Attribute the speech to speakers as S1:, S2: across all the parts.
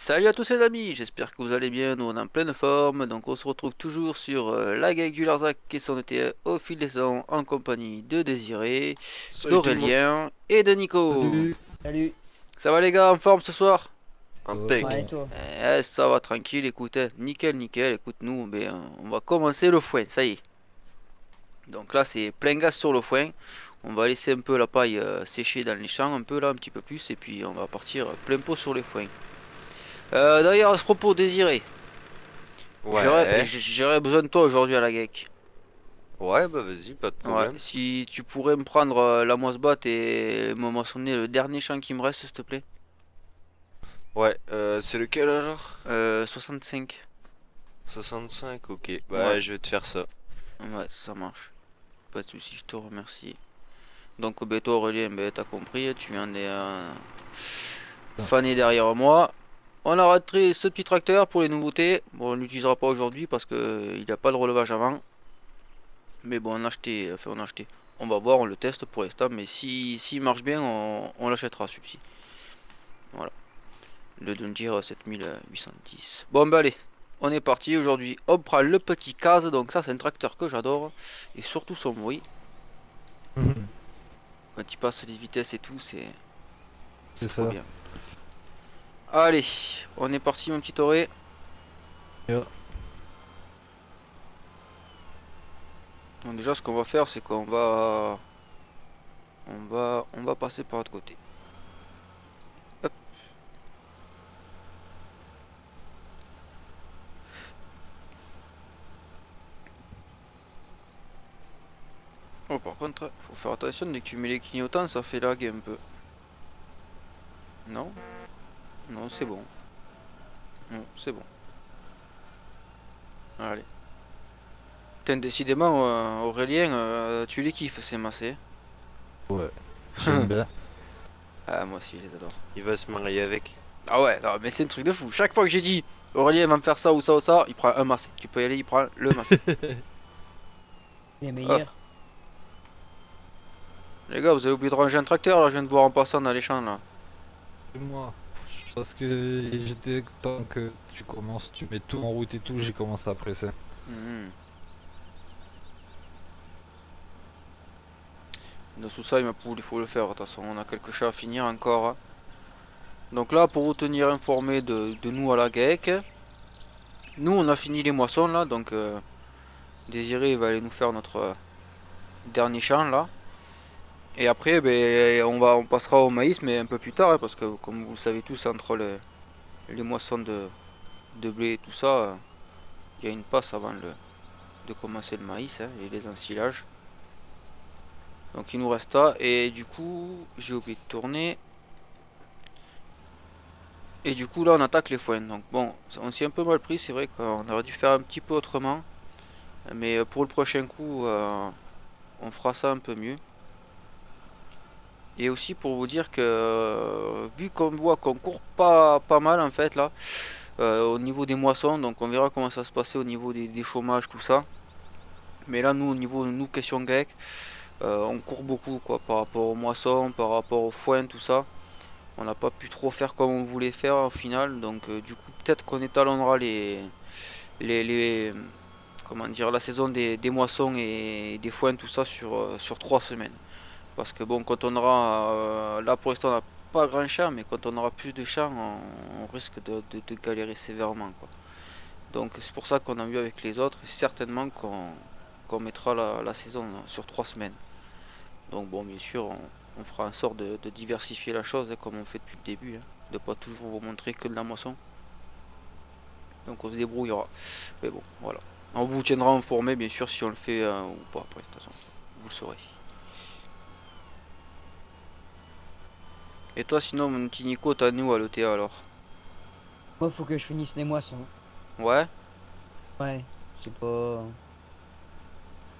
S1: Salut à tous les amis, j'espère que vous allez bien, nous on est en pleine forme, donc on se retrouve toujours sur la GAEC du Larzac qui s'en était au fil des ans en compagnie de Désiré,
S2: Salut tout le monde.
S1: d'Aurélien et de Nico.
S3: Salut.
S4: Salut.
S1: Ça va les gars, en forme ce soir?
S3: Ça
S2: Impec.
S4: Ouais, et
S3: va.
S4: toi?
S1: Ça va tranquille, écoute, nickel nickel, écoute nous, on va commencer le foin, ça y est. Donc là c'est plein gaz sur le foin, on va laisser un peu la paille sécher dans les champs, un peu là, un petit peu plus, et puis on va partir plein pot sur les foins. D'ailleurs à ce propos Désiré,
S2: Ouais.
S1: j'aurais besoin de toi aujourd'hui à la GEC.
S2: Ouais, bah vas-y, pas de
S1: Ouais,
S2: problème.
S1: si tu pourrais me prendre la moisse-batte et me moissonner le dernier champ qui me reste, s'il te plaît.
S2: Ouais, c'est lequel alors?
S1: 65.
S2: 65, ok.
S1: Ouais,
S2: Bah je vais te faire ça.
S1: ouais, ça marche. Pas de soucis, je te remercie. Donc, toi, Aurélien, t'as compris, tu viens des
S3: Putain.
S1: faner derrière moi. On a raté ce petit tracteur pour les nouveautés. Bon, on l'utilisera pas aujourd'hui parce que il n'a pas de relevage avant. Mais bon, on a acheté, enfin, on a acheté. On va voir, on le teste pour l'instant. Mais si, s'il marche bien, on l'achètera celui-ci. Voilà. Le Dungeon 7810. Bon bah allez, on est parti aujourd'hui. On prend le petit Kaz, donc ça c'est un tracteur que j'adore. Et surtout son bruit. Quand il passe les vitesses et tout,
S3: C'est
S1: c'est trop
S3: ça.
S1: bien. Allez, on est parti mon petit Auré.
S3: Yo.
S1: Donc déjà ce qu'on va faire c'est qu'on va. On va passer par l'autre côté. Hop. Oh par contre, faut faire attention dès que tu mets les clignotants, ça fait lag un peu. Non? Non c'est bon. Non, c'est bon. Allez. Putain, décidément, Aurélien, tu les kiffes ces massés.
S3: Ouais. J'aime bien.
S1: Ah, moi aussi, je les adore.
S2: Il va se marier avec.
S1: Ah ouais, non, mais c'est un truc de fou. Chaque fois que j'ai dit Aurélien va me faire ça ou ça ou ça, il prend un massé. Tu peux y aller, il prend le massé.
S4: Les
S1: Ah,
S4: meilleurs.
S1: les gars, vous avez oublié de ranger un tracteur là, je viens de voir en passant dans les champs là.
S3: Et moi. Parce que j'étais tant que tu commences, tu mets tout en route et tout, j'ai commencé à presser.
S1: Mhm. De sous ça, il faut le faire. De toute façon, on a quelques chats à finir encore, hein. Donc là, pour vous tenir informé de nous à la GAEC, nous on a fini les moissons là. Donc Désiré il va aller nous faire notre dernier champ là. Et après, on passera au maïs, mais un peu plus tard, hein, parce que comme vous le savez tous, entre les moissons de blé et tout ça, il y a une passe avant de commencer le maïs, hein, et les ensilages. Donc il nous reste ça, et du coup, j'ai oublié de tourner. Et du coup, là, on attaque les foins. Donc bon, on s'y est un peu mal pris, c'est vrai qu'on aurait dû faire un petit peu autrement. Mais pour le prochain coup, on fera ça un peu mieux. Et aussi pour vous dire que, vu qu'on voit qu'on court pas mal en fait là, au niveau des moissons, donc on verra comment ça se passer au niveau des chômages, tout ça. Mais là, nous, au niveau, nous, question grecque, on court beaucoup, quoi, par rapport aux moissons, par rapport aux foins, tout ça. On n'a pas pu trop faire comme on voulait faire au final, donc du coup, peut-être qu'on étalonnera les, comment dire, la saison des moissons et des foins, tout ça, sur 3 semaines. Parce que bon, quand on aura, là pour l'instant, on n'a pas grand champ, mais quand on aura plus de champs, on risque de galérer sévèrement, quoi. Donc c'est pour ça qu'on a vu avec les autres, et certainement qu'on mettra la saison sur 3 semaines. Donc bon, bien sûr, on fera en sorte de diversifier la chose, hein, comme on fait depuis le début, hein, de pas toujours vous montrer que de la moisson. Donc on se débrouillera. Mais bon, voilà. On vous tiendra informé, bien sûr, si on le fait ou pas après, de toute façon. Vous le saurez. Et toi, sinon, mon petit Nico, t'as nous à l'ETA alors?
S4: Moi, faut que je finisse les moissons.
S1: Ouais?
S4: Ouais, c'est pas.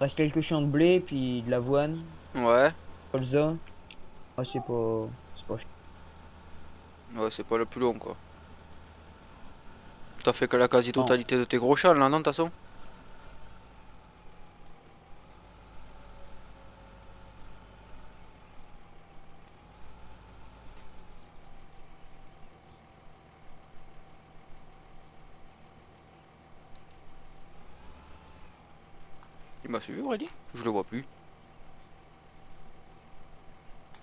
S4: Reste quelques champs de blé, puis de l'avoine,
S1: Ouais?
S4: colza. Ouais, c'est pas. C'est pas.
S1: Ouais, c'est pas le plus long, quoi. T'as fait que la
S4: Non.
S1: quasi-totalité de tes gros champs, là, non, de toute façon? Il m'a suivi Aurélien? Je le vois plus.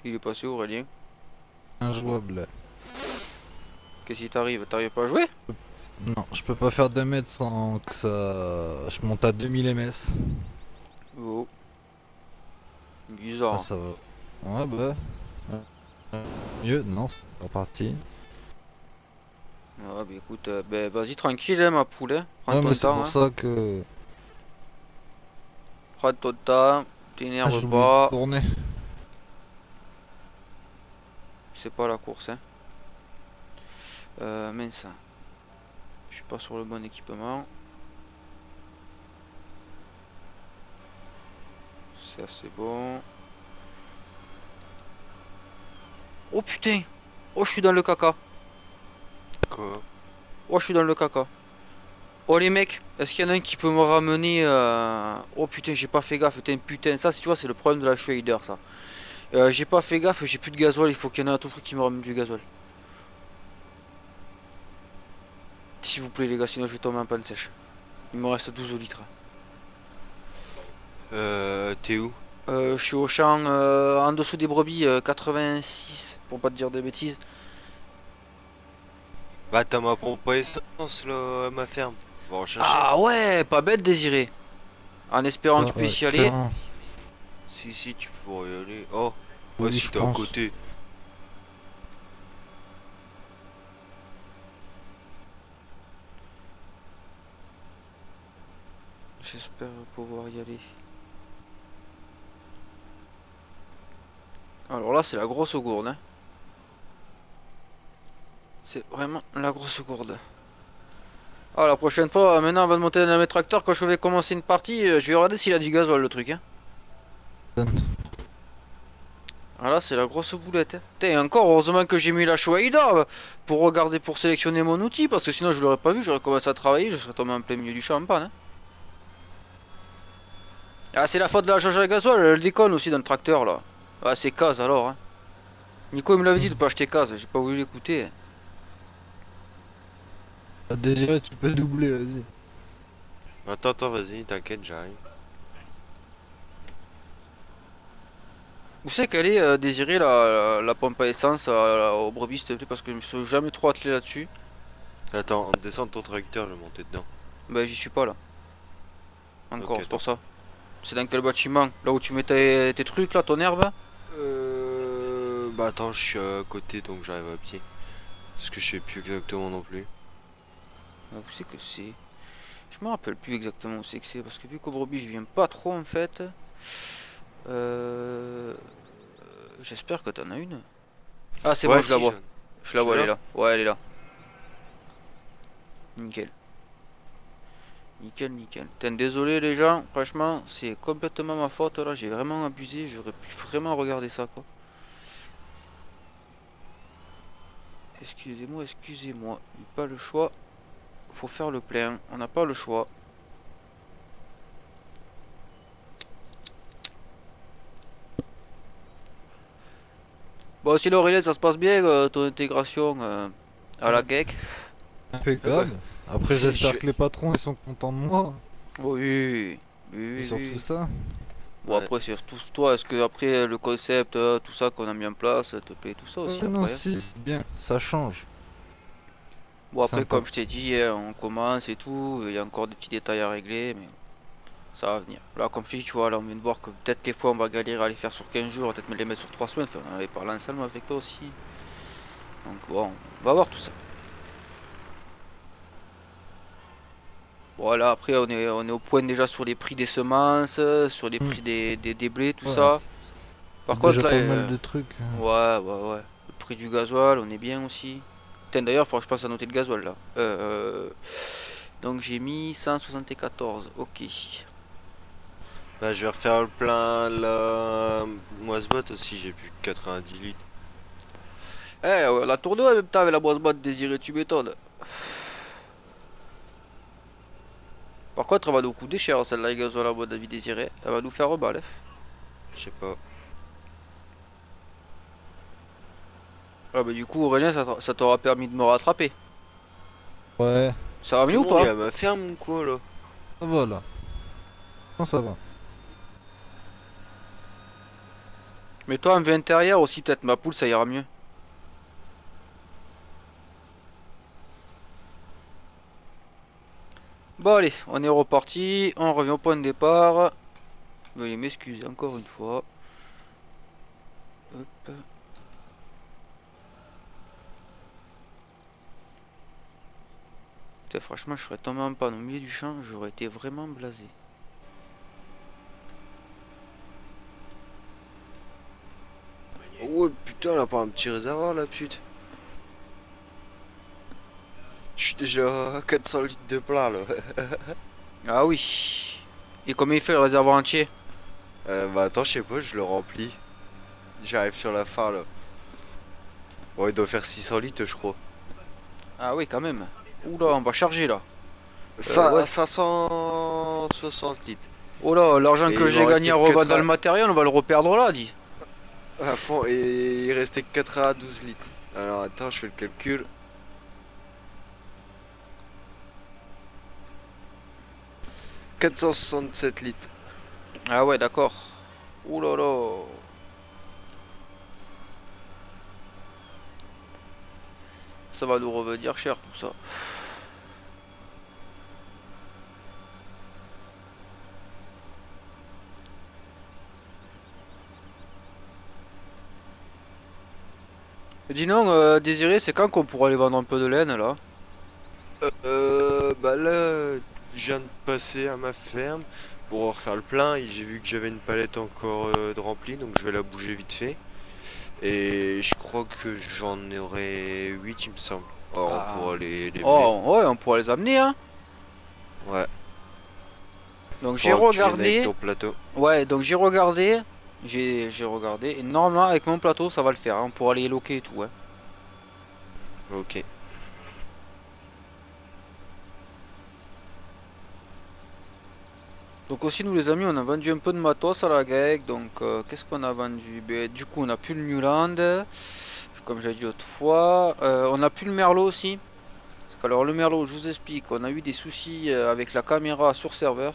S1: Il est passé Aurélien.
S3: Injouable.
S1: Qu'est-ce qui t'arrive? T'arrives pas à jouer?
S3: Non, je peux pas faire 2 mètres sans que ça... Je monte à 2000 ms.
S1: Oh.
S3: Ah,
S1: Bizarre.
S3: ça va. Ouais, bah... Mieux? Non, c'est pas parti.
S1: Ah bah écoute, bah, vas-y tranquille hein, ma poule. Hein. Prends
S3: Ouais,
S1: ton
S3: mais c'est
S1: temps.
S3: pour
S1: Hein.
S3: ça que...
S1: Prends ton temps.
S3: Ah,
S1: T'énerve
S3: j'ai oublié de
S1: pas.
S3: tourner.
S1: C'est pas la course. Hein. Mince. Je suis pas sur le bon équipement. C'est assez bon. Oh putain! Oh, je suis dans le caca.
S2: Quoi?
S1: Oh, je suis dans le caca. Oh les mecs, est-ce qu'il y en a un qui peut me ramener Oh putain, j'ai pas fait gaffe. Putain, ça, tu vois, c'est le problème de la Schrader, ça. J'ai pas fait gaffe, j'ai plus de gasoil. Il faut qu'il y en ait un tout truc qui me ramène du gasoil. S'il vous plaît, les gars, sinon je vais tomber en panne sèche. Il me reste 12 litres.
S2: T'es où?
S1: Je suis au champ en dessous des brebis, 86, pour pas te dire des bêtises.
S2: Bah t'as ma pompe à essence là à ma ferme. On va rechercher.
S1: Ah ouais, pas bête, Désiré. En espérant que tu
S3: Ouais,
S1: puisses y aller.
S3: clairement.
S2: Si tu pourrais y aller. Oh,
S3: Oui,
S2: ouais si
S3: je
S2: t'es à
S3: pense.
S2: côté.
S1: J'espère pouvoir y aller. Alors là, c'est la grosse gourde. Hein. C'est vraiment la grosse gourde. Ah, la prochaine fois, maintenant, avant de monter dans mes tracteurs, quand je vais commencer une partie, je vais regarder s'il a du gasoil, le truc. Hein. Ah là, c'est la grosse boulette. Hein. Putain, encore, heureusement que j'ai mis la Schweider pour regarder, pour sélectionner mon outil, parce que sinon, je l'aurais pas vu, j'aurais commencé à travailler, je serais tombé en plein milieu du champ en panne. Hein. Ah, c'est la faute de la charge à gasoil, elle déconne aussi dans le tracteur, là. Ah, c'est case alors. Hein. Nico, il me l'avait dit de pas acheter case, j'ai pas voulu l'écouter.
S3: Ah, Désiré, tu peux doubler, vas-y.
S2: Attends, vas-y, t'inquiète, j'arrive.
S1: Où c'est qu'elle est, Désiré, la pompe à essence au brebis, s'il te plaît, parce que je me suis jamais trop attelé là-dessus.
S2: Attends, descends de ton tracteur, je vais monter dedans.
S1: Bah, j'y suis pas là. Encore,
S2: Ok,
S1: c'est pour ça. C'est dans quel bâtiment? Là où tu mets tes trucs, là, ton herbe?
S2: Bah attends, je suis à côté donc j'arrive à pied. Parce que je sais plus exactement non plus.
S1: Ah, où c'est que c'est? Je me rappelle plus exactement où c'est que c'est, parce que vu qu'au brebis, je viens pas trop, en fait. J'espère que t'en as une. Ah, c'est
S2: Ouais,
S1: bon, je la
S2: si,
S1: vois. Je la vois,
S2: Tu
S1: elle est
S2: l'as
S1: là. Ouais, elle est là. Nickel. Nickel, nickel. Putain, désolé les gens, franchement, c'est complètement ma faute là, j'ai vraiment abusé, j'aurais pu vraiment regarder ça quoi. Excusez-moi, excusez-moi, pas le choix, faut faire le plein, on n'a pas le choix. Bon, sinon Aurélien, ça se passe bien ton intégration à la GEC?
S3: Impeccable. Après, j'espère
S2: Je-
S3: que les patrons, ils sont contents de moi.
S1: Oui, oui,
S3: C'est
S1: oui,
S3: surtout
S1: oui.
S3: ça.
S1: Bon
S2: Ouais.
S1: après c'est surtout toi, est-ce que après le concept, tout ça qu'on a mis en place, te plaît tout ça aussi
S3: Non,
S1: après? Hein.
S3: si, c'est bien. Ça change.
S1: Bon après
S3: Sympa.
S1: comme je t'ai dit, hein, on commence et tout, il y a encore des petits détails à régler, mais ça va venir. Là comme je t'ai dit, tu vois, là on vient de voir que peut-être des fois on va galérer à les faire sur 15 jours, peut-être me les mettre sur 3 semaines, enfin, on en avait parlé ensemble avec toi aussi. Donc bon, on va voir tout ça. Voilà, après on est au point déjà sur les prix des semences, sur les prix des blés, tout
S3: Ouais.
S1: ça. Par
S3: Déjà
S1: contre là,
S3: pas mal de trucs.
S1: ouais. Le prix du gasoil, on est bien aussi. Putain, d'ailleurs, faut que je pense à noter le gasoil là. Donc j'ai mis 174, ok.
S2: Bah je vais refaire le plein la moisse-botte aussi, j'ai plus que 90 litres.
S1: Eh, ouais, la tournée en même temps avec la brosse boîte désirée, tu m'étonnes. Par contre, elle va nous coûter cher celle-là, le gasoil à mon avis désiré. Elle va nous faire mal. Hein.
S2: Je sais pas.
S1: Ah, bah du coup, Aurélien, ça t'aura permis de me rattraper.
S3: Ouais,
S1: Ça va
S2: Tout
S1: mieux
S2: le
S1: ou
S2: monde est
S1: pas?
S2: à ma ferme ou quoi là?
S3: ça va là. Non, ça va.
S1: Mets-toi en vue intérieure aussi, peut-être ma poule, ça ira mieux. Bon allez, on est reparti, on revient au point de départ. Veuillez m'excuser encore une fois. Hop. Putain, franchement, je serais tombé en panne au milieu du champ, j'aurais été vraiment blasé.
S2: Oh putain, elle a pas un petit réservoir la pute. Je suis déjà à 400 litres de plat là.
S1: Ah oui. Et combien il fait le réservoir entier?
S2: Bah attends, je sais pas, je le remplis. J'arrive sur la fin là. Bon, il doit faire 600 litres, je crois.
S1: Ah oui, quand même. Oula, on va charger là.
S2: Ça,
S1: Ouais.
S2: 560 litres.
S1: Oh là, l'argent
S2: Et
S1: que
S2: il
S1: j'ai
S2: m'en
S1: gagné
S2: restait
S1: en
S2: que
S1: revendant le matériel, on va le reperdre là, dit.
S2: à fond, et il restait que 92 litres. Alors attends, je fais le calcul. 467 litres.
S1: Ah ouais, d'accord. Ouh là là. Ça va nous revenir cher tout ça. Dis donc, Désiré, c'est quand qu'on pourra aller vendre un peu de laine là?
S2: Bah là, je viens de passer à ma ferme pour refaire le plein et j'ai vu que j'avais une palette encore de remplie, donc je vais la bouger vite fait. Et je crois que j'en aurai 8 il me semble. Alors on
S1: Ah.
S2: pourra les mener.
S1: Oh, ouais, on pourra les amener, hein.
S2: Ouais,
S1: Donc j'ai
S2: faudra que tu viennes avec
S1: regardé.
S2: ton plateau.
S1: Ouais, donc j'ai regardé. J'ai regardé. Et normalement, avec mon plateau, ça va le faire, hein. On pourra les loquer et tout, hein.
S2: Ok.
S1: Donc aussi nous les amis on a vendu un peu de matos à la GEC. Donc qu'est-ce qu'on a vendu? Ben, du coup on a plus le Newland, comme j'avais dit l'autre fois. On a plus le Merlot aussi. Parce que alors le Merlot, je vous explique, on a eu des soucis avec la caméra sur serveur.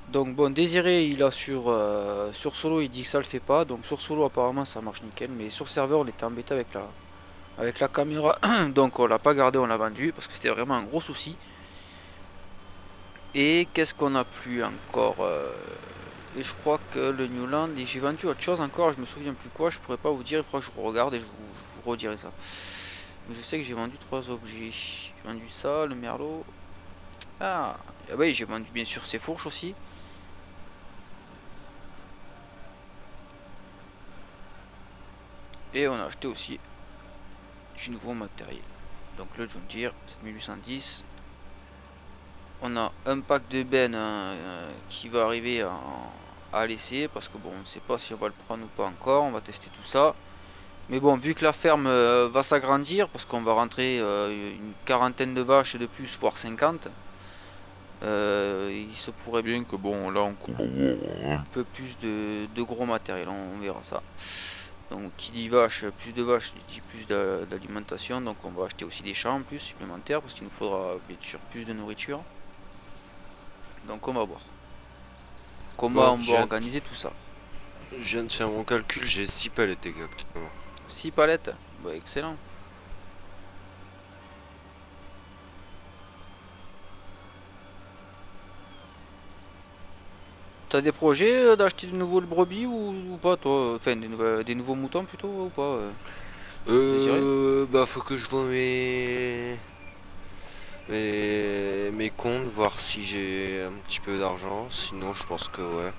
S1: Donc bon, Désiré il a sur solo, il dit que ça le fait pas. Donc sur solo apparemment ça marche nickel. Mais sur serveur on était embêté avec la caméra. Donc on l'a pas gardé, on l'a vendu parce que c'était vraiment un gros souci. Et qu'est-ce qu'on a plus encore et je crois que le Newland, et j'ai vendu autre chose encore, je me souviens plus quoi, je pourrais pas vous dire, il faudra que je regarde et je vous redirai ça. Mais je sais que j'ai vendu 3 objets. J'ai vendu ça, le merlot. Ah, ah oui, j'ai vendu bien sûr ces fourches aussi. Et on a acheté aussi du nouveau matériel. Donc le John Deere 7810. On a un pack de bennes qui va arriver à laisser parce que bon on ne sait pas si on va le prendre ou pas encore, on va tester tout ça. Mais bon vu que la ferme va s'agrandir parce qu'on va rentrer une quarantaine de vaches de plus voire 50, il se pourrait bien que bon là on couvre un peu plus de gros matériel, on verra ça. Donc qui dit vache, plus de vaches dit plus d'alimentation, donc on va acheter aussi des champs en plus supplémentaires parce qu'il nous faudra bien sûr plus de nourriture. Donc on va voir comment
S2: Bon,
S1: on va organiser tout ça.
S2: je viens de faire mon calcul, j'ai 6 palettes exactement.
S1: 6 palettes, bah excellent. T'as des projets d'acheter de nouveaux brebis ou pas toi? Enfin des nouveaux moutons plutôt ou pas Désiré?
S2: Bah faut que je vois mes comptes, voir si j'ai un petit peu d'argent, sinon je pense que ouais.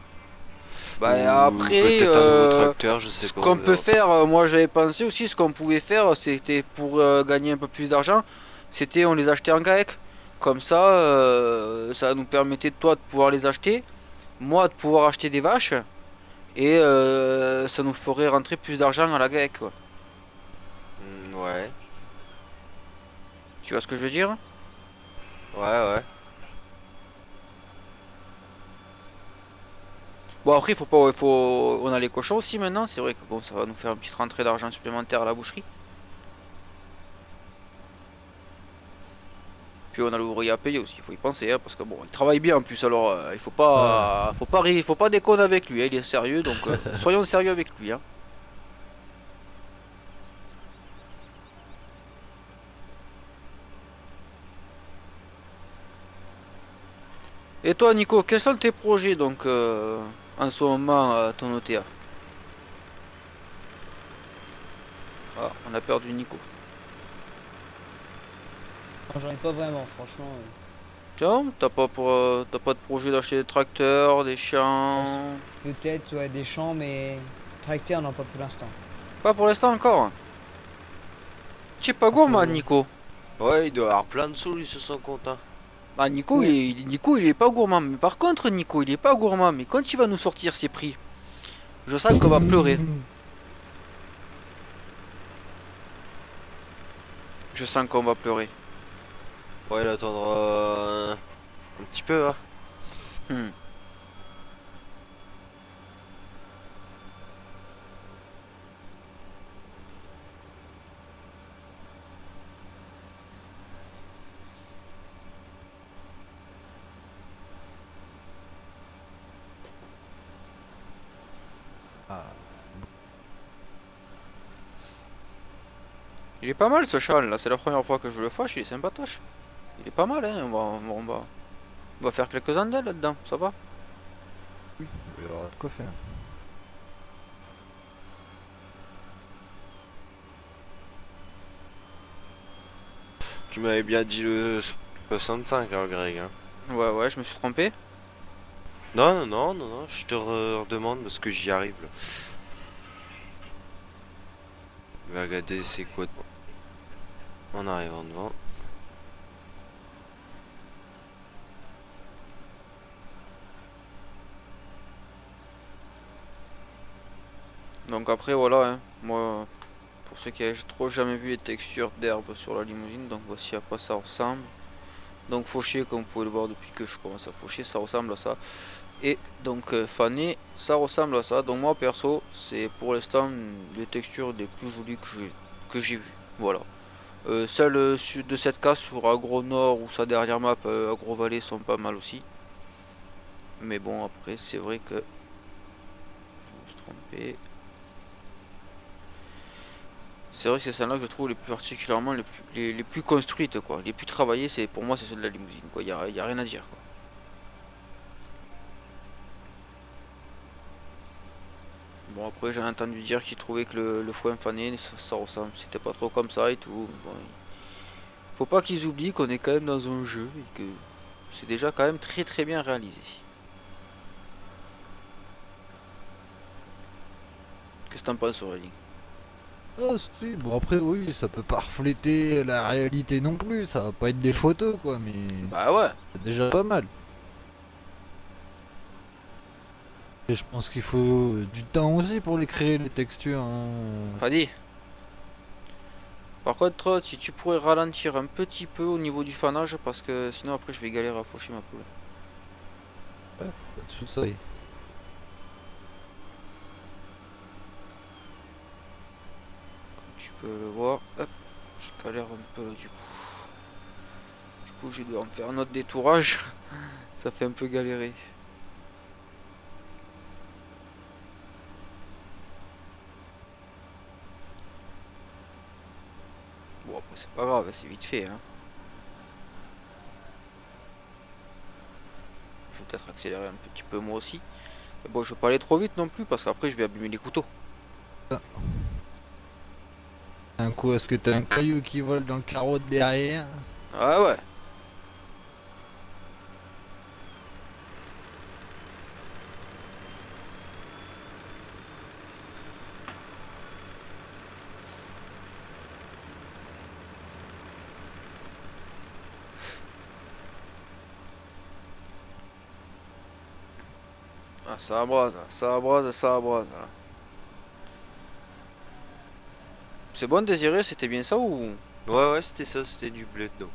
S1: Bah
S2: Ou
S1: après
S2: peut-être un nouveau tracteur, je sais
S1: ce
S2: pas, on
S1: qu'on peut
S2: verra.
S1: faire, moi j'avais pensé aussi, ce qu'on pouvait faire c'était pour gagner un peu plus d'argent, c'était on les achetait en GAEC. Comme ça, ça nous permettait toi de pouvoir les acheter, moi de pouvoir acheter des vaches, et ça nous ferait rentrer plus d'argent à la GAEC quoi.
S2: Ouais,
S1: Tu vois ce que je veux dire?
S2: ouais, ouais.
S1: Bon après il faut pas, on a les cochons aussi maintenant, c'est vrai que bon ça va nous faire une petite rentrée d'argent supplémentaire à la boucherie. Puis on a l'ouvrier à payer aussi, il faut y penser, hein, parce que bon, il travaille bien en plus, alors il faut
S3: Ouais.
S1: pas, faut pas déconner avec lui, hein, il est sérieux, donc soyons sérieux avec lui. Hein. Et toi, Nico, quels sont tes projets donc en ce moment à ton OTA? Ah, on a perdu Nico.
S4: Non, j'en ai pas vraiment, franchement.
S1: Tiens, t'as pas de projet d'acheter des tracteurs, des
S4: Bah,
S1: champs?
S4: peut-être, ouais, des champs, mais tracteur, non, pas pour l'instant.
S1: Pas pour l'instant encore. Tu es pas
S4: Pas pour
S1: gourmand,
S4: le...
S1: Nico.
S2: Ouais, il doit avoir plein de sous, lui, sur son compte, hein.
S1: Ah, Nico,
S4: Ouais.
S1: Nico, il est pas gourmand. Mais par contre, Nico, il est pas gourmand. Mais quand il va nous sortir ses prix, je sens qu'on va pleurer. Je sens qu'on va pleurer.
S2: Ouais, il attendra un petit peu, hein.
S1: Hmm.
S3: Ah,
S1: Il est pas mal ce cheval là, c'est la première fois que je le fâche, il est sympatoche. Il est pas mal, hein. On va faire quelques andelles là-dedans, ça va.
S3: oui, il y aura de quoi faire.
S2: Tu m'avais bien dit le 65, alors, Greg, hein.
S1: Ouais, ouais, je me suis trompé.
S2: Non, non, non, non, non, je te redemande parce que j'y arrive, là. Je vais regarder c'est quoi en arrivant devant.
S1: Donc après, voilà, hein. Moi, pour ceux qui n'ont trop jamais vu les textures d'herbe sur la limousine, donc voici à quoi ça ressemble. Donc fauché, comme vous pouvez le voir depuis que je commence à faucher, ça ressemble à ça. Et donc fané, ça ressemble à ça. Donc moi perso, c'est pour l'instant les textures les plus jolies que j'ai vues. Voilà. Celles de cette case sur Agro Nord ou sa dernière map Agro Valley sont pas mal aussi. Mais bon après c'est vrai que je me suis trompé. C'est vrai que c'est celles-là que je trouve les plus particulièrement les plus construites quoi. Les plus travaillées, c'est pour moi c'est celle de la limousine quoi. Y a rien à dire quoi. Bon après j'ai entendu dire qu'ils trouvaient que le foin fané ça ressemble, c'était pas trop comme ça et tout. Bon, faut pas qu'ils oublient qu'on est quand même dans un jeu et que c'est déjà quand même très très bien réalisé. Qu'est-ce que t'en penses Aurélien?
S3: Ah si, bon après oui, ça peut pas refléter la réalité non plus, ça va pas être des photos quoi, mais
S1: Bah ouais,
S3: c'est déjà pas mal. Et je pense qu'il faut du temps aussi pour les créer les textures, hein.
S1: pas dit. Par contre si tu pourrais ralentir un petit peu au niveau du fanage parce que sinon après je vais galérer à faucher ma poule.
S3: Ouais, pas de soucis.
S1: Comme tu peux le voir, hop, je galère un peu là du coup. Du coup je dois en faire un autre détourage, ça fait un peu galérer. Bon après c'est pas grave, c'est vite fait hein. Je vais peut-être accélérer un petit peu moi aussi. Mais bon je vais pas aller trop vite non plus parce qu'après je vais abîmer les couteaux.
S3: Un coup, est-ce que t'as un caillou qui vole dans le carreau de derrière?
S1: Ah ouais. Ah, ça abrase, ça abrase, ça abrase. Là. C'est bon, Désiré, c'était bien ça ou...
S2: Ouais, ouais, c'était ça, c'était du blé dedans.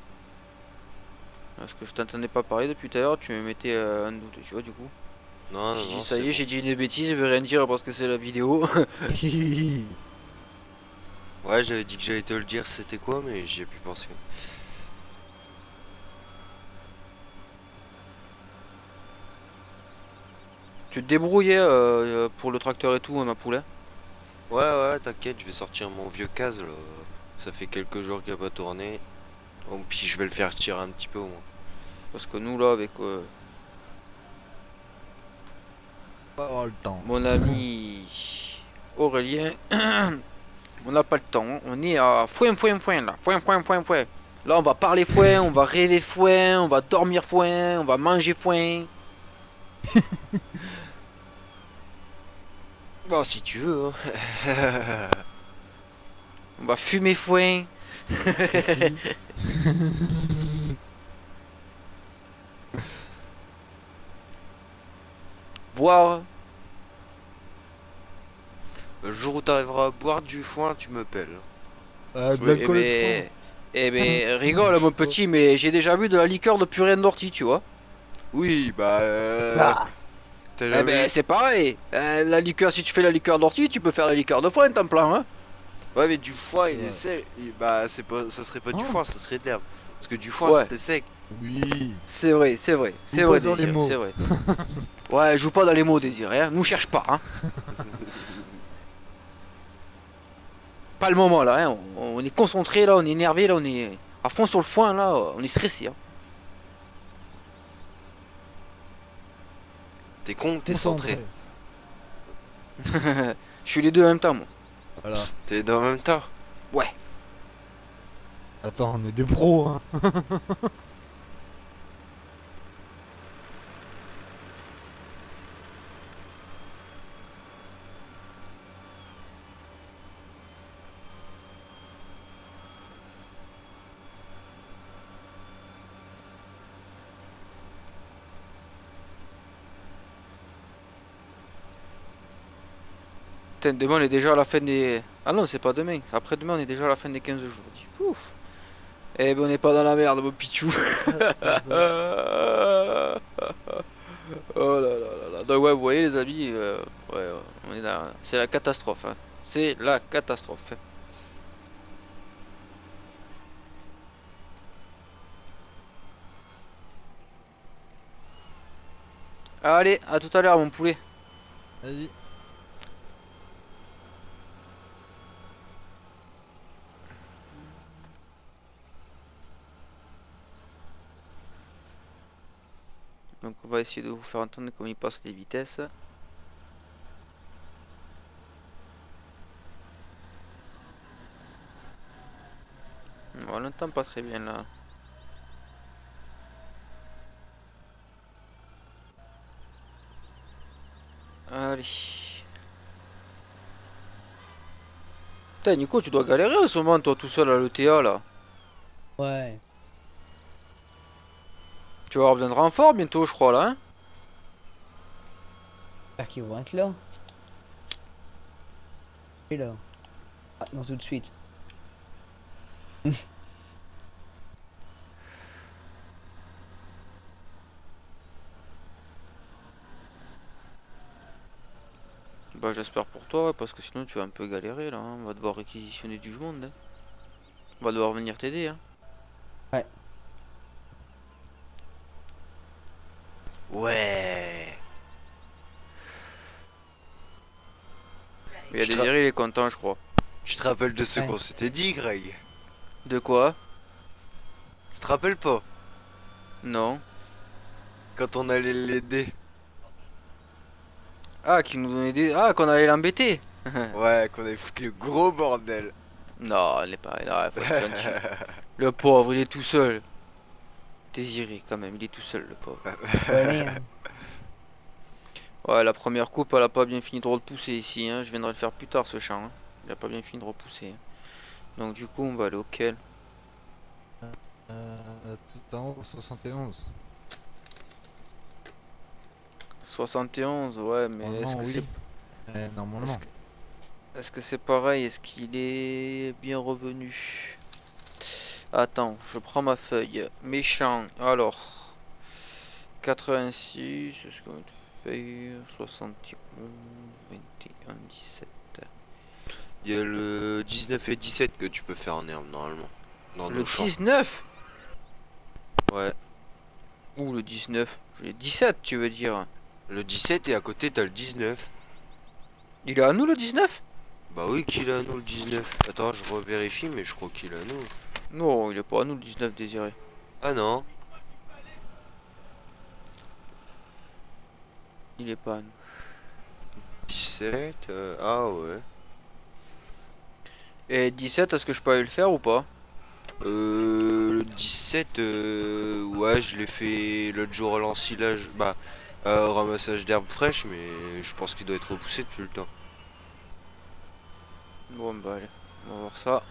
S1: Parce que je t'entendais pas parler depuis tout à l'heure, tu me mettais un doute, tu vois, du coup.
S2: Non,
S1: J'ai
S2: non,
S1: dit,
S2: non,
S1: ça
S2: c'est
S1: y est,
S2: bon.
S1: j'ai dit une bêtise, je vais rien dire parce que c'est la vidéo.
S2: Ouais, j'avais dit que j'allais te le dire, c'était quoi, mais j'y ai plus pensé.
S1: Tu te débrouillais pour le tracteur et tout, ma poulet.
S2: Ouais, ouais, t'inquiète, je vais sortir mon vieux case, là. Ça fait quelques jours qu'il a pas tourné. Bon, puis je vais le faire tirer un petit peu au moins.
S1: Parce que nous, là, avec
S3: Pas avoir le temps.
S1: Mon ami Aurélien, on n'a pas le temps. Hein. On est à foin, foin, foin là. Foin, foin, foin, foin. Là, on va parler foin, on va rêver foin, on va dormir foin, on va manger foin.
S2: Bon, si tu veux. Hein.
S1: On va fumer foin.
S3: Aussi.
S1: Boire.
S2: Le jour où t'arriveras à boire du foin, tu me pelles.
S3: De
S1: Oui,
S3: l'alcool et de
S1: rigole, mon petit, mais j'ai déjà bu de la liqueur de purée d'ortie, tu vois.
S2: Oui, bah.
S4: Ah,
S2: T'as
S1: Eh
S2: jamais.
S1: ben, c'est pareil. La liqueur, si tu fais la liqueur d'ortie, tu peux faire la liqueur de foin, temps plein, hein.
S2: Ouais, mais du foin, il est
S3: Ouais.
S2: sec. Bah, c'est pas... ça serait pas du
S3: Oh.
S2: foin, ça serait de l'herbe. Parce que du foin,
S1: Ouais.
S2: c'était sec.
S3: Oui.
S1: C'est vrai, c'est vrai, c'est
S3: Joue
S1: vrai,
S3: pas sur les
S1: Désir,
S3: mots.
S1: c'est vrai. Ouais, joue pas dans les mots, Désir, hein. Nous cherche pas, hein. Pas le moment, là, hein. On est concentré, là, on est énervé, là, on est à fond sur le foin, là, on est stressé, hein.
S2: T'es con, t'es centré.
S3: Concentré.
S1: Je suis les deux en même temps, moi.
S3: Voilà.
S2: T'es dans le même temps.
S1: Ouais.
S3: Attends, on est des pros, hein.
S1: Putain, demain, on est déjà à la fin des... Ah non, c'est pas demain, c'est après-demain, on est déjà à la fin des 15 jours. Ouf. Eh ben, on n'est pas dans la merde, mon pichou.
S3: C'est ça.
S1: Oh là là là là. Donc ouais, vous voyez les amis, ouais, ouais, on est là. C'est la catastrophe, hein. C'est la catastrophe. Allez, à tout à l'heure mon poulet.
S3: Vas-y.
S1: Donc on va essayer de vous faire entendre comment il passe les vitesses. On l'entend pas très bien là. Allez. Putain Nico, tu dois galérer en ce moment toi tout seul à l'ETA là.
S4: ouais.
S1: Tu vas avoir besoin de renfort bientôt je crois là, hein.
S4: J'espère qu'ils vont être là. Et là. Ah, non, tout de suite.
S1: Bah j'espère pour toi ouais, parce que sinon tu vas un peu galérer là, hein. On va devoir réquisitionner du monde, hein. On va devoir venir t'aider, hein.
S2: Ouais.
S1: Il y a
S2: Je te
S1: Désiré, il est content je crois.
S2: Tu te rappelles de ce
S4: Ouais.
S2: qu'on s'était dit, Greg?
S1: De quoi?
S2: Tu te rappelles pas?
S1: Non.
S2: Quand on allait l'aider.
S1: Ah, qui nous donnait des... Ah, qu'on allait l'embêter.
S2: Ouais, qu'on avait foutu le gros bordel.
S1: Non, il est pas... Non, faut être gentil. Le pauvre, il est tout seul. Désiré, quand même, il est tout seul, le pauvre.
S4: Ouais, hein.
S1: Ouais, la première coupe, elle a pas bien fini de repousser ici, hein. Je viendrai le faire plus tard, ce champ, hein. Il a pas bien fini de repousser, hein. Donc, du coup, on va aller auquel?
S3: Tout en haut, 71.
S1: 71, ouais, mais est-ce
S3: Normalement,
S1: que
S3: oui.
S1: c'est...
S3: Normalement.
S1: Est-ce que c'est pareil? Est-ce qu'il est bien revenu? Attends, je prends ma feuille. Méchant, alors... 86, est-ce qu'on fait 71, 21, 17.
S2: Il y a le 19 et 17 que tu peux faire en herbe normalement. Dans
S1: Le
S2: nos champs.
S1: 19?
S2: Ouais.
S1: Ou le 19? J'ai 17, tu veux dire?
S2: Le 17 et à côté t'as le 19.
S1: Il est à nous le 19?
S2: Bah oui, qu'il a à nous le 19. Attends, je revérifie, mais je crois qu'il a à nous.
S1: Non, il est pas à nous le 19, Désiré.
S2: Ah non.
S1: Il est pas à nous.
S2: 17, ah ouais.
S1: Et 17, est-ce que je peux aller le faire ou pas?
S2: Le 17, ouais, je l'ai fait l'autre jour au l'ensilage, bah, au ramassage d'herbes fraîches, mais je pense qu'il doit être repoussé depuis le temps.
S1: Bon bah allez, on va voir ça.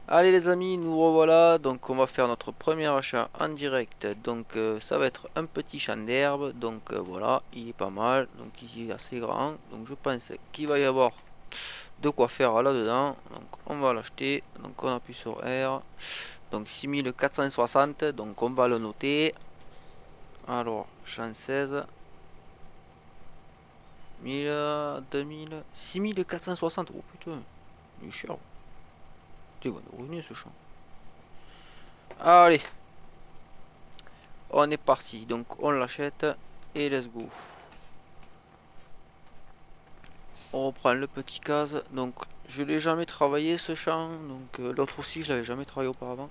S1: Allez les amis, nous revoilà, donc on va faire notre premier achat en direct, donc ça va être un petit champ d'herbe, donc voilà, il est pas mal, donc il est assez grand, donc je pense qu'il va y avoir de quoi faire là-dedans, donc on va l'acheter, donc on appuie sur R, donc 6460, donc on va le noter, alors champ 16, 1000, 2000, 6460, oh putain, il est cher, il va nous ruiner ce champ. Allez, on est parti, donc on l'achète et let's go. On reprend le petit case, donc je l'ai jamais travaillé ce champ, donc l'autre aussi je l'avais jamais travaillé auparavant.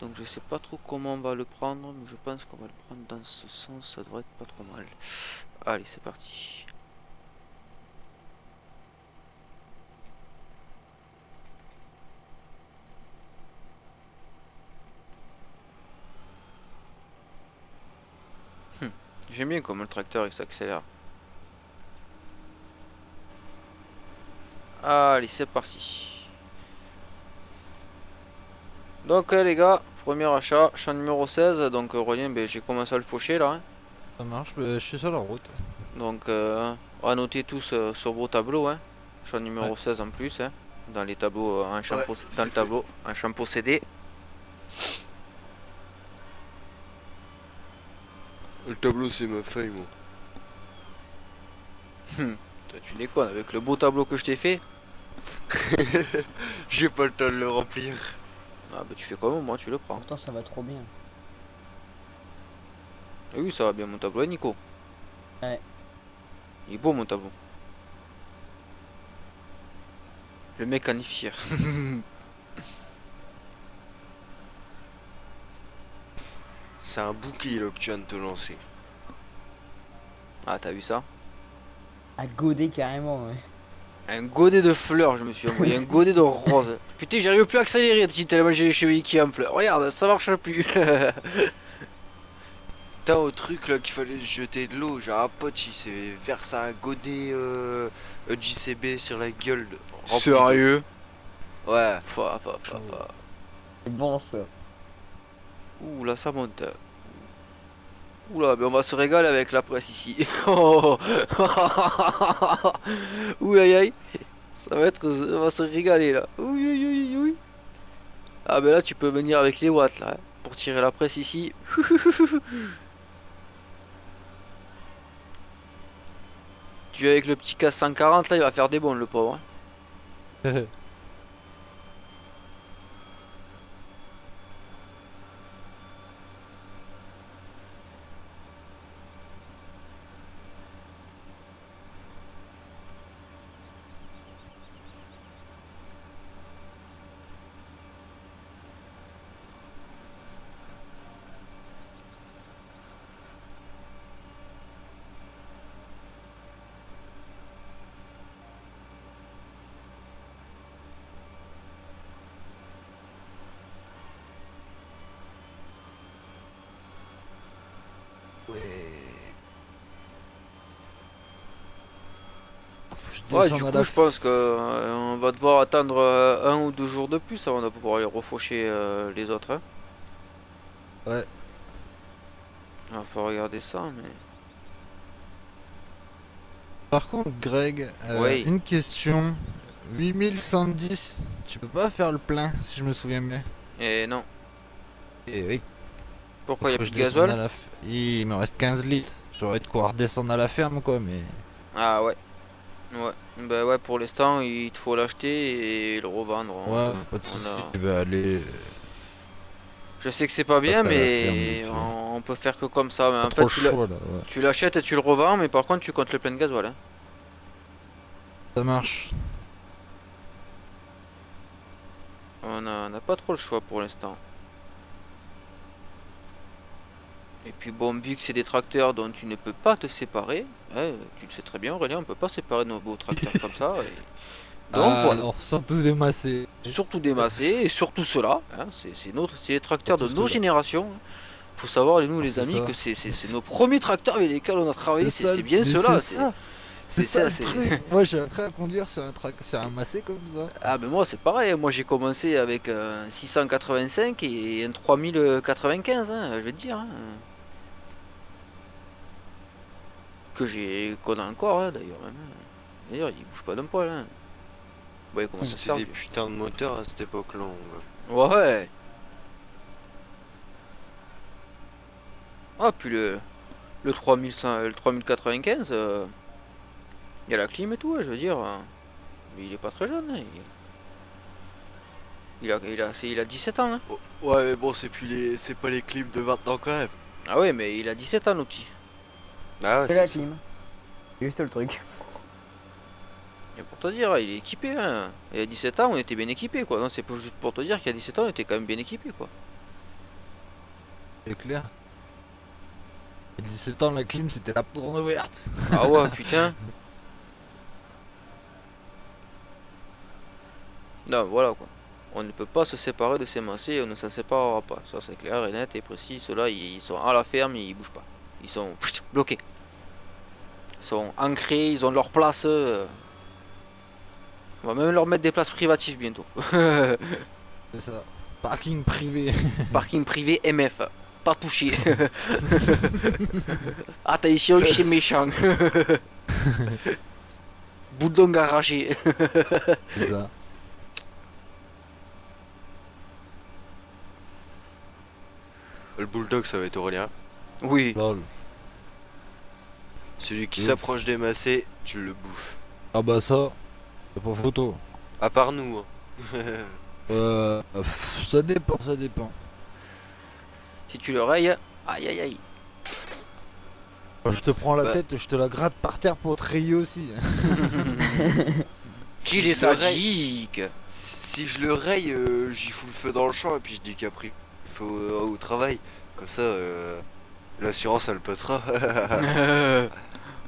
S1: Donc je sais pas trop comment on va le prendre, mais je pense qu'on va le prendre dans ce sens, ça devrait être pas trop mal. Allez, c'est parti. J'aime bien comme le tracteur il s'accélère. Allez, c'est parti. Donc les gars, premier achat, champ numéro 16, donc Aurélien, ben, j'ai commencé à le faucher là, hein.
S3: Ça marche, je suis sur la route.
S1: Donc à noter tous sur vos tableaux, hein. Champ
S3: Ouais.
S1: numéro 16 en plus, hein. Dans les tableaux,
S2: Ouais,
S1: dans
S2: c'est
S1: le
S2: fait.
S1: tableau, un champ possédé.
S2: Le tableau, c'est ma feuille, moi.
S1: Toi, tu déconnes, avec le beau tableau que je t'ai fait.
S2: J'ai pas le temps de le remplir.
S1: Ah bah tu fais comme moi, tu le prends.
S4: Pourtant, ça va trop bien.
S1: Et oui, ça va bien mon tableau, hein, Nico.
S4: Ouais.
S1: Il est beau mon tableau. Le mec en est fier.
S2: C'est un bouquet, là, que tu viens de te lancer.
S1: Ah, t'as vu ça?
S4: À goder carrément, ouais.
S1: Un godet de fleurs, je me suis envoyé un godet de roses. Putain, j'arrive plus à accélérer tellement j'ai les cheveux qui en fleurs. Regarde, ça marche plus.
S2: T'as au truc, là, qu'il fallait jeter de l'eau. J'ai un pote, il s'est versé un godet JCB sur la gueule, rempli d'eau.
S1: Sérieux?
S2: Ouais.
S1: Fa.
S4: C'est bon ça.
S1: Ouh là, ça monte. Oula, mais on va se régaler avec la presse ici. Oh. Ouh aïe aïe. Ça va être. On va se régaler là. Oui, oui, oui, oui. Ah, ben là, tu peux venir avec les watts là, hein, pour tirer la presse ici. Tu es avec le petit K140 là, il va faire des bons le pauvre, hein.
S3: Ouais. Je
S1: Ouais,
S3: descends
S1: du
S3: à
S1: coup,
S3: la
S1: je pense que on va devoir attendre 1 ou 2 jours de plus avant de pouvoir aller refaucher les autres, hein.
S3: Ouais.
S1: Ah, faut regarder ça, mais.
S3: Par contre, Greg,
S1: Oui,
S3: une question. 8110, tu peux pas faire le plein si je me souviens bien.
S1: et non.
S3: Eh oui,
S1: Pourquoi il y a
S3: faut que
S1: plus
S3: je
S1: de
S3: descende
S1: gasoil?
S3: à la Il me reste 15 litres. J'aurais de quoi redescendre à la ferme quoi, mais.
S1: Ah ouais, ouais. Bah ouais, pour l'instant, il te faut l'acheter et le revendre.
S3: Ouais, pas de
S1: On
S3: soucis,
S1: a...
S3: je vais aller
S1: Je sais que c'est pas bien,
S3: passer à la ferme
S1: mais
S3: vite fait.
S1: on peut faire que comme ça. Mais
S3: Pas
S1: en
S3: trop
S1: fait,
S3: le choix là, ouais.
S1: tu l'achètes et tu le revends, mais par contre, tu comptes le plein de gasoil, hein.
S3: Ça marche.
S1: On n'a pas trop le choix pour l'instant. Et puis bon, vu que c'est des tracteurs dont tu ne peux pas te séparer, hein, tu le sais très bien Aurélien, on peut pas séparer nos beaux tracteurs comme ça. Donc
S3: Ah
S1: voilà,
S3: non, surtout les massés.
S1: surtout des Massey et surtout ceux-là, hein, c'est les tracteurs de
S3: Surtout
S1: nos
S3: ceux-là.
S1: générations. Faut savoir, nous
S3: Ah,
S1: les
S3: c'est
S1: amis,
S3: ça.
S1: que c'est nos premiers tracteurs avec lesquels on a travaillé,
S3: C'est ça,
S1: c'est bien
S3: mais
S1: ceux-là.
S3: c'est ça. C'est
S1: C'est
S3: ça
S1: ça,
S3: le
S1: c'est.
S3: truc. Moi j'ai appris à conduire sur un massé comme ça.
S1: Ah ben moi c'est pareil, moi j'ai commencé avec un 685 et un 3095, hein, je vais te dire. Hein. Qu'on a encore hein, d'ailleurs. Hein. D'ailleurs il bouge pas d'un poil. Hein. Vous voyez comment ça
S2: C'était
S1: sert.
S2: des putains de moteurs à cette époque-là.
S1: Ouais. Ah puis le 3100, le 3095, il y a la clim et tout, ouais, je veux dire. Mais il est pas très jeune. Hein. Il a 17 ans. Hein.
S2: Oh, ouais, mais bon, c'est pas les clips de maintenant quand même.
S1: Ah ouais mais il a 17 ans le petit.
S2: Ah ouais,
S4: C'est la
S2: c'est ça.
S4: clim. C'est juste le truc.
S1: Et pour te dire, il est équipé. Hein. Et à 17 ans, on était bien équipé quoi. Non, c'est pas juste pour te dire qu'à 17 ans, on était quand même bien équipé quoi.
S3: C'est clair. À 17 ans, la clim c'était la porte ouverte.
S1: Ah ouais, putain. Non, voilà quoi. On ne peut pas se séparer de ces massés et on ne s'en séparera pas. Ça, c'est clair et net et précis. Ceux-là, ils sont à la ferme, ils bougent pas. Ils sont bloqués. Ils sont ancrés, ils ont leur place. On va même leur mettre des places privatives bientôt.
S3: C'est ça. Parking privé.
S1: Parking privé MF. Pas touché. Attention, c'est méchant. Boudon garagé.
S3: C'est ça.
S2: Le bulldog, ça va être Aurélien.
S1: Oui.
S3: Lol.
S2: Celui qui
S3: Ouf.
S2: s'approche des massés, tu le bouffes.
S3: Ah bah ça, c'est pas photo.
S2: À part nous. Hein.
S3: Ça dépend, ça dépend.
S1: Si tu le rayes, aïe aïe aïe.
S3: Je te prends la
S2: Bah.
S3: tête, je te la gratte par terre pour te rayer aussi.
S1: Qu'il est
S2: je le raye-
S1: sadique.
S2: si je le raye, j'y fous le feu dans le champ et puis je dis qu'après il faut au travail. Comme ça, l'assurance elle passera.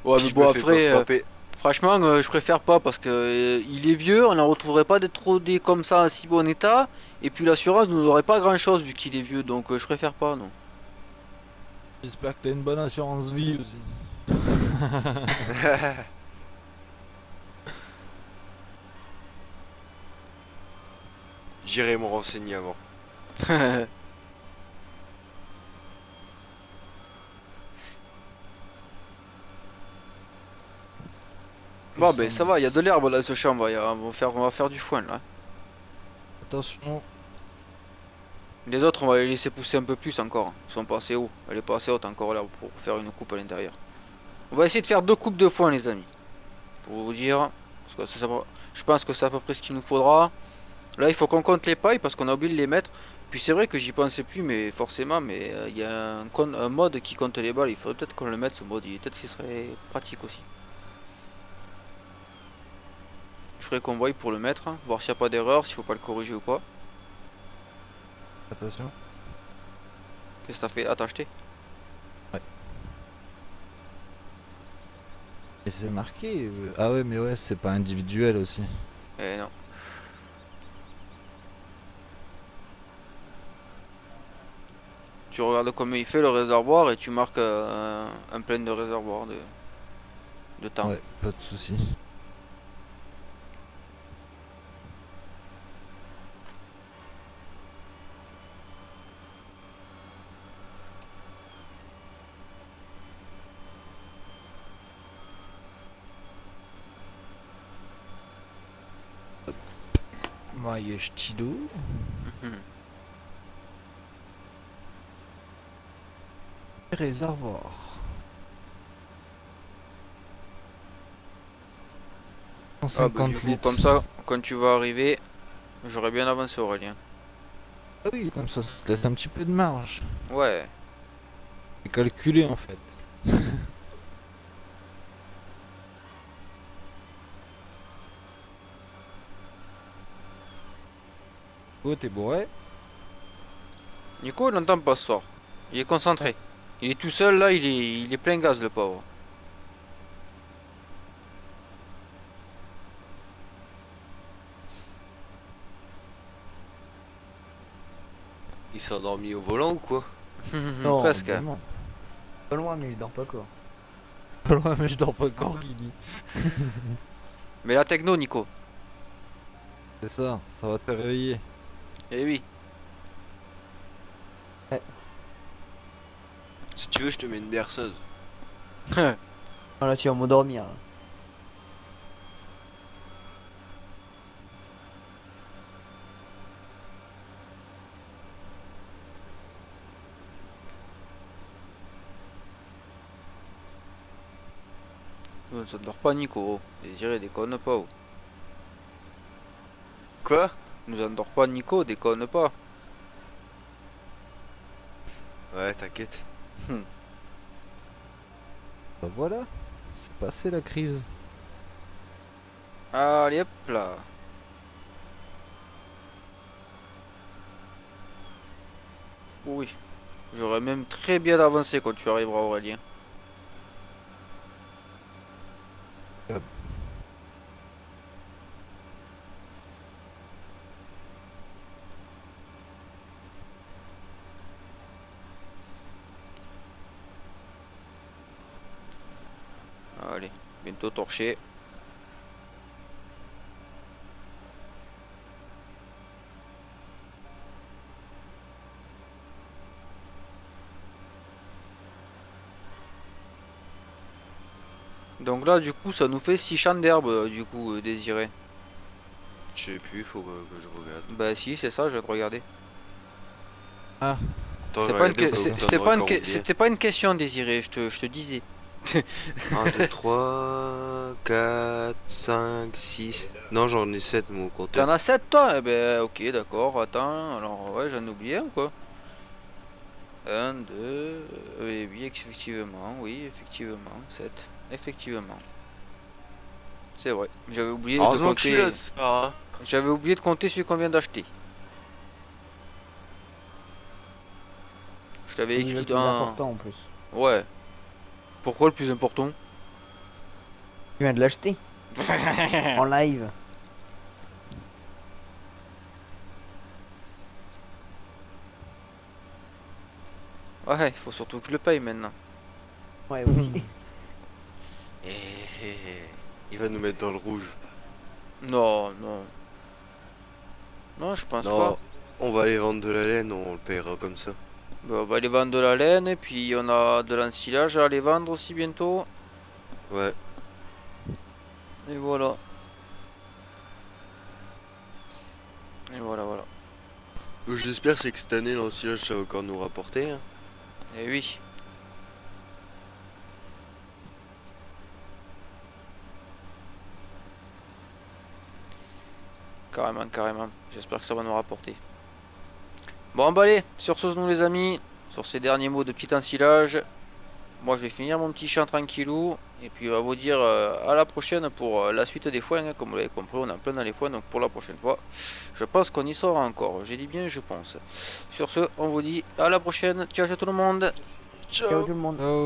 S1: Ouais,
S2: Puis
S1: mais
S2: je
S1: bon,
S2: me fais pas
S1: après,
S2: frapper.
S1: franchement, je préfère pas parce que il est vieux, on n'en retrouverait pas des trop des comme ça en si bon état. Et puis l'assurance nous aurait pas grand chose vu qu'il est vieux, donc je préfère pas, non.
S3: J'espère que t'as une bonne assurance vie aussi.
S2: J'irai me renseigner avant.
S1: Bon, ben ça va, il y a de l'herbe là, ce champ, on va faire du foin là.
S3: Attention,
S1: Les autres, on va les laisser pousser un peu plus encore. Ils sont pas assez hauts. Elle est pas assez haute encore l'herbe pour faire une coupe à l'intérieur. On va essayer de faire 2 coupes de foin, les amis. Pour vous dire. Parce que je pense que c'est à peu près ce qu'il nous faudra. Là, il faut qu'on compte les pailles parce qu'on a oublié de les mettre. Puis c'est vrai que j'y pensais plus, mais forcément, mais il y a un mode qui compte les balles. Il faudrait peut-être qu'on le mette, ce mode. Peut-être qu'il serait pratique aussi. Il faudrait qu'on voie pour le mettre, hein, voir s'il n'y a pas d'erreur, s'il faut pas le corriger ou pas.
S3: attention.
S1: Qu'est-ce que t'as fait? Ah, t'as acheté?
S3: Et c'est marqué. Ah ouais, mais ouais, c'est pas individuel aussi.
S1: Eh non. Tu regardes comment il fait le réservoir et tu marques un plein de réservoir de temps.
S3: Ouais, pas de soucis. Moje stylo.
S1: Mhm.
S3: Réservoir.
S1: Ah,
S3: 150
S1: bah, du coup,
S3: litres.
S1: comme ça, quand tu vas arriver, j'aurais bien avancé Aurélien.
S3: Ah oui, comme ça te laisse un petit peu de marge.
S1: Ouais.
S3: C'est calculé en fait. Oh, t'es bourré?
S1: Nico, il n'entend pas ce soir. Il est concentré. Il est tout seul là, il est plein gaz le pauvre.
S2: Il s'est endormi au volant ou quoi?
S4: Non,
S1: Presque.
S3: Vraiment.
S4: pas loin, mais il dort pas quoi.
S3: Pas loin, mais je dors pas encore, Guigui.
S1: Mais la techno, Nico.
S3: C'est ça va te faire réveiller.
S1: Eh oui.
S2: Si tu veux, je te mets une berceuse.
S4: Ah, là, tu vas m'endormir. Là.
S1: Ça ne dort pas, Nico. Désiré, déconne pas. Oh.
S2: Quoi?
S1: Nous endort pas, Nico, déconne pas.
S2: Ouais, t'inquiète.
S3: Bah voilà, c'est passé la crise.
S1: Allez hop là. Oui. J'aurais même très bien avancé quand tu arriveras, Aurélien. Allez, bientôt torché. Donc là, du coup, ça nous fait 6 champs d'herbe, du coup, Désiré.
S2: Je sais plus, faut que je regarde.
S1: Bah si, c'est ça, je vais te regarder.
S2: Attends,
S1: C'était
S2: je
S1: pas,
S2: vais regarder au cas où t'en
S1: c'était
S2: aurais
S1: pas,
S2: encore oublié.
S1: c'était pas une question, Désiré, je te disais.
S2: 1, 2, 3, 4, 5, 6. Non, j'en ai 7 mon
S1: T'en
S2: compteur.
S1: as 7 toi? Eh ben ok, d'accord, attends, alors ouais, j'en oubliais un quoi. 1, 2, oui, oui, effectivement, 7, effectivement. C'est vrai, j'avais oublié de
S2: Heureusement que je suis
S1: compter,
S2: là, ça. Hein.
S1: j'avais oublié de compter celui qu'on vient d'acheter. Je t'avais
S4: C'est le
S1: écrit
S4: plus
S1: dans...
S4: important en plus.
S1: Ouais. Pourquoi le plus important?
S4: Tu viens de l'acheter en live.
S1: Ouais, il faut surtout que je le paye maintenant.
S4: Ouais, aussi.
S2: Eh, eh, eh. Il va nous mettre dans le rouge.
S1: Non, non. Non, je pense pas.
S2: Non, on va aller vendre de la laine, on le paiera comme ça.
S1: Bah, on va aller vendre de la laine et puis on a de l'ensilage à aller vendre aussi bientôt.
S2: Ouais.
S1: Et voilà. Et voilà, voilà.
S2: J'espère c'est que cette année l'ensilage ça va encore nous rapporter. Hein.
S1: Et oui. Carrément, carrément. J'espère que ça va nous rapporter. Bon, bah allez, sur ce, nous les amis, sur ces derniers mots de petit ensilage, moi je vais finir mon petit champ tranquillou. Et puis on va vous dire à la prochaine pour la suite des foins. Hein. Comme vous l'avez compris, on est en plein dans les foins. Donc pour la prochaine fois, je pense qu'on y sera encore. J'ai dit bien, je pense. Sur ce, on vous dit à la prochaine. Ciao, ciao tout le monde.
S4: Ciao
S2: Ciao.
S4: tout le monde.
S3: Ciao.